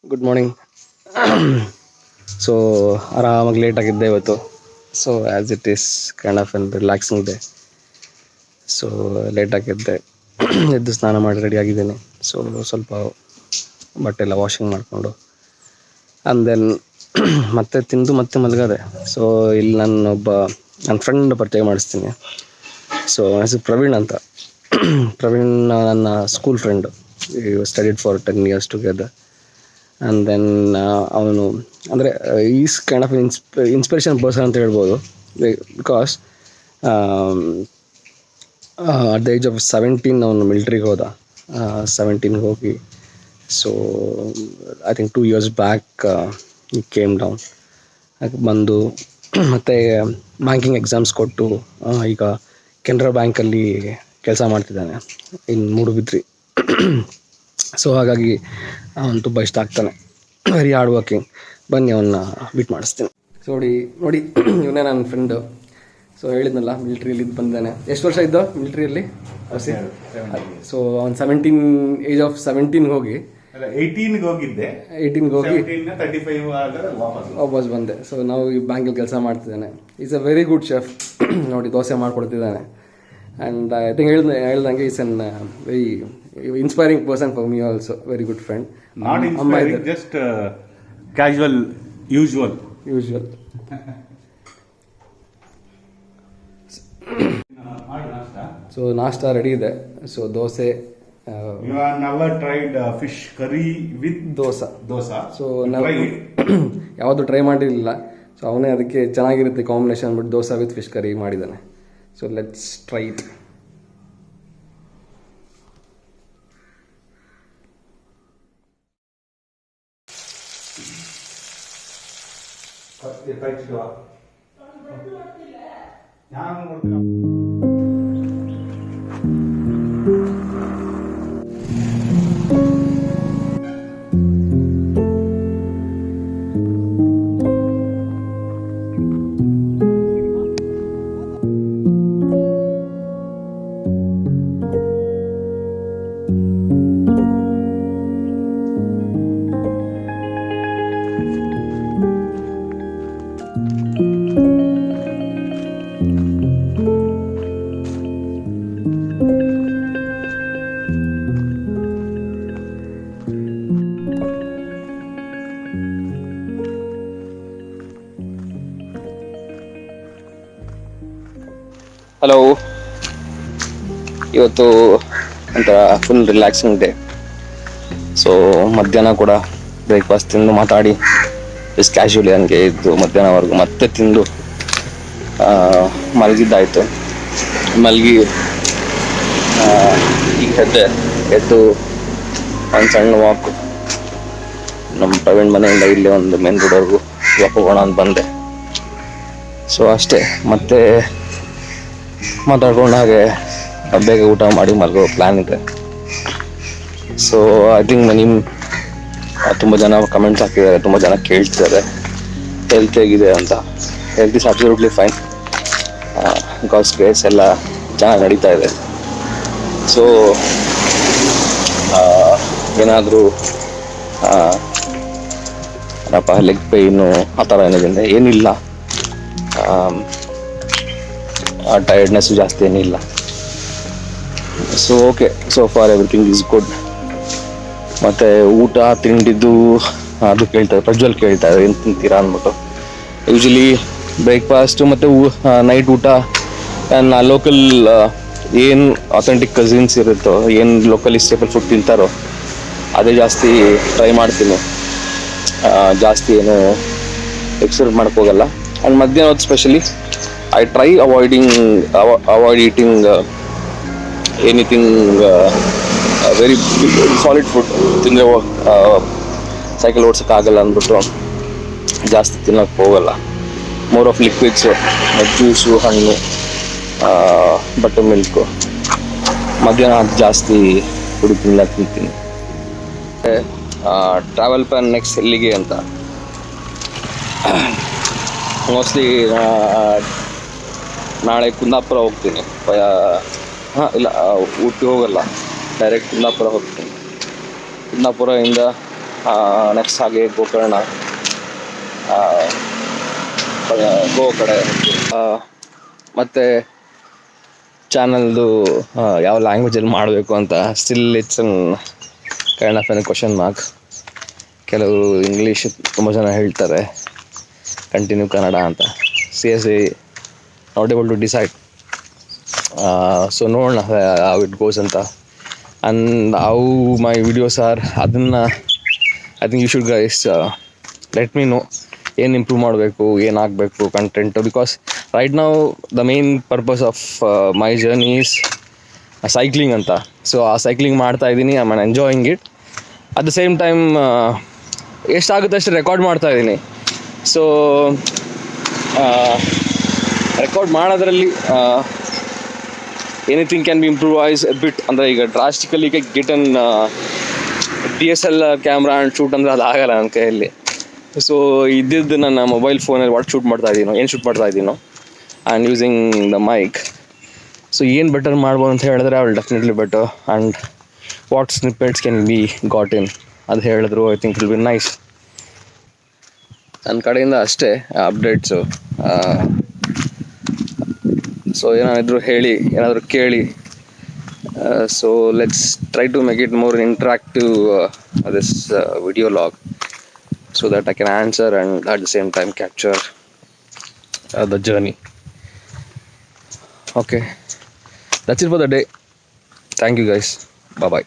Good morning. So ಆರಾಮಾಗಿ ಲೇಟಾಗಿದ್ದೆ ಇವತ್ತು. So as it is kind of an relaxing day. So ಲೇಟಾಗಿದ್ದೆ. ಎದ್ದು ಸ್ನಾನ ಮಾಡಿ ರೆಡಿ ಆಗಿದ್ದೀನಿ. ಸೊ ಸ್ವಲ್ಪ ಬಟ್ಟೆ ಎಲ್ಲ ವಾಷಿಂಗ್ ಮಾಡಿಕೊಂಡು ಆ್ಯಂಡ್ ದೆನ್ ಮತ್ತೆ ತಿಂದು ಮತ್ತೆ ಮಲಗದೆ. ಸೊ ಇಲ್ಲಿ ನನ್ನ ಫ್ರೆಂಡ್ ಪರಿಚಯ ಮಾಡಿಸ್ತೀನಿ. ಸೊ ಹೆಸರು ಪ್ರವೀಣ್ ಅಂತ. ಪ್ರವೀಣ್ ನನ್ನ school friend. Studied for 10 years together. And then ಅವನು ಅಂದರೆ is kind of inspiration person ಅಂತ ಹೇಳ್ಬೋದು. Because at the age of 17 ಅವನು ಮಿಲ್ಟ್ರಿಗೆ ಹೋದ. 17 ಹೋಗಿ so I think 2 years back ಈ ಕೇಮ್ ಡೌನ್ ಬಂದು ಮತ್ತು ಬ್ಯಾಂಕಿಂಗ್ ಎಕ್ಸಾಮ್ಸ್ ಕೊಟ್ಟು ಈಗ ಕೆನರಾ ಬ್ಯಾಂಕಲ್ಲಿ ಕೆಲಸ ಮಾಡ್ತಿದ್ದಾನೆ ಇನ್ನು ಮೂಡುಬಿದ್ರಿ. ಸೊ ಹಾಗಾಗಿ ಅವನು ತುಂಬ ಇಷ್ಟ ಆಗ್ತಾನೆ, ವೆರಿ ಹಾರ್ಡ್ ವರ್ಕಿಂಗ್. ಬನ್ನಿ ಅವನ್ನ ಮೀಟ್ ಮಾಡಿಸ್ತೀನಿ. ಸೊ ನೋಡಿ ಇವನೇ ನನ್ನ ಫ್ರೆಂಡು. ಸೊ ಹೇಳಿದ್ನಲ್ಲ ಮಿಲ್ಟ್ರಿಯಲ್ಲಿ ಬಂದಿದ್ದಾನೆ. ಎಷ್ಟು ವರ್ಷ ಇದ್ದೋ ಮಿಲ್ಟ್ರಿಯಲ್ಲಿ? ಸೊ ಅವ್ನು 17 ಏಜ್ ಆಫ್ 17 ಹೋಗಿ 18ಗೆ ಹೋಗಿದ್ದೆ. 18ಗೆ ಹೋಗಿ 35 ವಾಪಸ್ ಬಂದೆ. ಸೊ ನಾವು ಈ ಬ್ಯಾಂಕಲ್ಲಿ ಕೆಲಸ ಮಾಡ್ತಿದ್ದಾನೆ. Is a very good chef. ನೋಡಿ ದೋಸೆ ಮಾಡಿಕೊಡ್ತಿದ್ದಾನೆ. ಆ್ಯಂಡ್ ಐ ಥಿಂಕ್ ಹೇಳ್ದಂಗೆ is an very inspiring person for me also. Very good friend. Not inspiring, just casual, usual. So ನಾಷ್ಟ ರೆಡಿ ಇದೆ. So dosa. You have never tried fish curry with dosa? So ನಾವು ಯಾವುದು try ಮಾಡಿರಲಿಲ್ಲ. So ಅವನೇ ಅದಕ್ಕೆ ಚೆನ್ನಾಗಿರುತ್ತೆ combination but dosa with fish curry ಮಾಡಿದ್ದಾನೆ. So let's try it. Hello. ಇವತ್ತು ಒಂಥರ ಫುಲ್ ರಿಲ್ಯಾಕ್ಸಿಂಗ್ ಡೇ. ಸೊ ಮಧ್ಯಾಹ್ನ ಕೂಡ ಬ್ರೇಕ್ಫಾಸ್ಟ್ ತಿಂದು ಮಾತಾಡಿ ಜಸ್ಟ್ ಕ್ಯಾಶುವಲಿ ನನಗೆ ಇದ್ದು ಮಧ್ಯಾಹ್ನವರೆಗೂ ಮತ್ತೆ ತಿಂದು ಮಲಗಿದ್ದಾಯಿತು. ಮಲಗಿ ಈಗ ಎದ್ದು ಒಂದು ಸಣ್ಣ ವಾಕು ನಮ್ಮ ಪ್ರವೀಣ್ ಮನೆಯಿಂದ ಇಲ್ಲಿ ಒಂದು ಮೇನ್ ರೋಡ್ವರೆಗೂ ವಾಕ್ ಹೋಗೋಣ ಅಂತ ಬಂದೆ. ಸೊ ಅಷ್ಟೇ. ಮತ್ತೆ ಮಾತಾಡ್ಕೊಂಡು ಹಾಗೆ ಬೇಗ ಊಟ ಮಾಡಿ ಮಲಗೋ ಪ್ಲ್ಯಾನ್ ಇದೆ. ಸೊ ಐ ಥಿಂಕ್ ತುಂಬ ಜನ ಕಮೆಂಟ್ಸ್ ಹಾಕಿದ್ದಾರೆ, ತುಂಬ ಜನ ಕೇಳ್ತಿದ್ದಾರೆ ಹೆಲ್ತ್ ಹೇಗಿದೆ ಅಂತ. Health is absolutely fine. Because case ಎಲ್ಲ ಚೆನ್ನಾಗಿ ನಡೀತಾ ಇದೆ. ಸೊ ಏನಾದರೂ ಲೆಗ್ ಪೇಯ್ನು ಆ ಥರ ಏನಿಲ್ಲ. ಟಯರ್ಡ್ನೆಸ್ಸು ಜಾಸ್ತಿ ಏನಿಲ್ಲ. So okay, so for everything is good. ಮತ್ತು ಊಟ ತಿಂಡಿದ್ದು ಅದು ಕೇಳ್ತಾರೆ, ಪ್ರಜ್ವಲ್ ಕೇಳ್ತಾರೆ ಏನು ತಿಂತೀರಾ ಅಂದ್ಬಿಟ್ಟು. ಯೂಶಲಿ ಬ್ರೇಕ್ಫಾಸ್ಟು ಮತ್ತು ನೈಟ್ ಊಟ ಲೋಕಲ್ ಏನು ಅಥೆಂಟಿಕ್ ಕಸಿನ್ಸ್ ಇರುತ್ತೋ, ಏನು ಲೋಕಲಿ ಸ್ಟೇಬಲ್ ಫುಡ್ ತಿಂತಾರೋ ಅದೇ ಜಾಸ್ತಿ ಟ್ರೈ ಮಾಡ್ತೀನಿ. ಜಾಸ್ತಿ ಏನು ಎಕ್ಸ್ಪೆಕ್ಟ್ ಮಾಡೋಕ್ಕೆ ಹೋಗಲ್ಲ. ಆ್ಯಂಡ್ ಮಧ್ಯಾಹ್ನ ಹೊತ್ತು specially I try avoid eating anything very solid food. ತಿಂದರೆ ಸೈಕಲ್ ಓಡ್ಸೋಕ್ಕಾಗಲ್ಲ ಅಂದ್ಬಿಟ್ಟು ಜಾಸ್ತಿ ತಿನ್ನೋಕ್ಕೆ ಹೋಗಲ್ಲ. ಮೋರ್ ಆಫ್ ಲಿಕ್ವಿಡ್ಸು, ಜ್ಯೂಸು, ಹಣ್ಣು, ಬಟರ್ ಮಿಲ್ಕು. ಮಧ್ಯಾಹ್ನ ಜಾಸ್ತಿ ತಿಂತೀನಿ. ಟ್ರಾವೆಲ್ ಪ್ಲಾನ್ ನೆಕ್ಸ್ಟ್ ಎಲ್ಲಿಗೆ ಅಂತ ಮೋಸ್ಟ್ಲಿ ನಾಳೆ ಕುಂದಾಪುರ ಹೋಗ್ತೀನಿ. ಇಲ್ಲ ಊಟಿ ಹೋಗಲ್ಲ, ಡೈರೆಕ್ಟ್ ಕುಂದಾಪುರ ಹೋಗ್ತೀನಿ. ಕುಂದಾಪುರದಿಂದ ನೆಕ್ಸ್ಟ್ ಹಾಗೆ ಗೋಕರ್ಣ, ಗೋವಾ ಕಡೆ, ಮತ್ತು ಚಾನಲ್ದು ಯಾವ ಲ್ಯಾಂಗ್ವೇಜಲ್ಲಿ ಮಾಡಬೇಕು ಅಂತ still it's kind of an question mark. ಕೆಲವರು ಇಂಗ್ಲೀಷ್ ತುಂಬ ಜನ ಹೇಳ್ತಾರೆ, ಕಂಟಿನ್ಯೂ ಕನ್ನಡ ಅಂತ. Seriously not able to decide. So ನೋಡೋಣ ಹೌ ಇಟ್ ಗೋಸ್ ಅಂತ. And how my videos are, ಅದನ್ನು I think you should guys let me know ಏನು improve ಮಾಡಬೇಕು, ಏನಾಗಬೇಕು ಕಂಟೆಂಟು. ಬಿಕಾಸ್ ರೈಟ್ ನಾವು the main purpose of my journey is cycling ಅಂತ. So ಆ cycling ಮಾಡ್ತಾಯಿದ್ದೀನಿ, I am enjoying it. At the same time ಎಷ್ಟಾಗುತ್ತೆ ಅಷ್ಟು ರೆಕಾರ್ಡ್ ಮಾಡ್ತಾಯಿದ್ದೀನಿ. ಸೊ ರೆಕಾರ್ಡ್ ಮಾಡೋದ್ರಲ್ಲಿ anything can be improvise a bit. ಅಂದರೆ ಈಗ drastically get an DSL camera and shoot ಅಂದರೆ ಅದು ಆಗಲ್ಲ ನನ್ನ ಕೈಯಲ್ಲಿ. ಸೊ ಇದ್ದಿದ್ದು ನನ್ನ ಮೊಬೈಲ್ ಫೋನಲ್ಲಿ ವಾಟ್ ಶೂಟ್ ಮಾಡ್ತಾಯಿದ್ದೀನೋ, ಏನು ಶೂಟ್ ಮಾಡ್ತಾಯಿದ್ದೀನೋ, and using the mike. So ಏನು ಬೆಟರ್ ಮಾಡ್ಬೋದು ಅಂತ ಹೇಳಿದ್ರೆ I will definitely better. And what snippets can be got in ಅದು ಹೇಳಿದ್ರು I think will be nice. ನನ್ನ ಕಡೆಯಿಂದ ಅಷ್ಟೇ ಅಪ್ಡೇಟ್ಸು. ಸೊ ಏನಾದರೂ ಹೇಳಿ, ಏನಾದರೂ ಕೇಳಿ. So let's try to make it more interactive this video log, so that I can answer and at the same time capture the journey. Okay, that's it for the day. Thank you guys. Bye bye.